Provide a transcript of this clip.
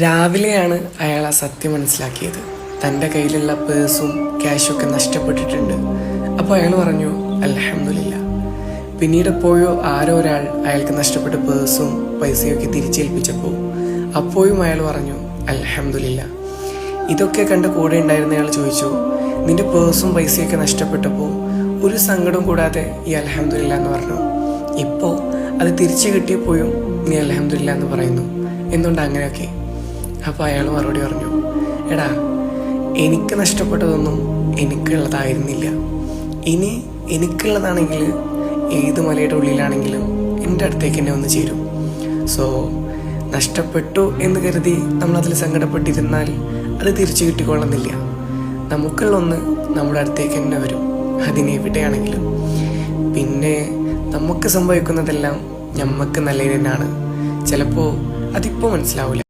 രാവിലെയാണ് അയാൾ ആ സത്യം മനസ്സിലാക്കിയത്. തൻ്റെ കയ്യിലുള്ള പേഴ്സും ക്യാഷും ഒക്കെ നഷ്ടപ്പെട്ടിട്ടുണ്ട്. അപ്പോൾ അയാൾ പറഞ്ഞു അൽഹംദുലില്ലാ. പിന്നീട് എപ്പോഴോ ആരോ ഒരാൾ അയാൾക്ക് നഷ്ടപ്പെട്ട പേഴ്സും പൈസയൊക്കെ തിരിച്ചേൽപ്പിച്ചപ്പോൾ അപ്പോഴും അയാൾ പറഞ്ഞു അൽഹംദുലില്ലാ. ഇതൊക്കെ കണ്ട് കൂടെ ഉണ്ടായിരുന്ന അയാൾ ചോദിച്ചു, നിന്റെ പേഴ്സും പൈസയൊക്കെ നഷ്ടപ്പെട്ടപ്പോൾ ഒരു സങ്കടവും കൂടാതെ ഈ അൽഹംദുലില്ലാ എന്ന് പറഞ്ഞു. ഇപ്പോൾ അത് തിരിച്ചു കിട്ടിയപ്പോഴും നീ അൽഹംദുലില്ലാ എന്ന് പറയുന്നു, എന്തുകൊണ്ട് അങ്ങനെയൊക്കെ? അപ്പോൾ അയാൾ മറുപടി പറഞ്ഞു, എടാ, എനിക്ക് നഷ്ടപ്പെട്ടതൊന്നും എനിക്കുള്ളതായിരുന്നില്ല. ഇനി എനിക്കുള്ളതാണെങ്കിൽ ഏത് മലയുടെ ഉള്ളിലാണെങ്കിലും എൻ്റെ അടുത്തേക്ക് തന്നെ വന്ന് ചേരും. സോ നഷ്ടപ്പെട്ടു എന്ന് കരുതി നമ്മളതിൽ സങ്കടപ്പെട്ടിരുന്നാൽ അത് തിരിച്ചു കിട്ടിക്കൊള്ളുന്നില്ല. നമുക്കുള്ള ഒന്ന് നമ്മുടെ അടുത്തേക്ക് തന്നെ വരും, അതിനെവിടെയാണെങ്കിലും. പിന്നെ നമുക്ക് സംഭവിക്കുന്നതെല്ലാം നമുക്ക് നല്ലതിനാണ്. ചിലപ്പോൾ അതിപ്പോൾ മനസ്സിലാവില്ല.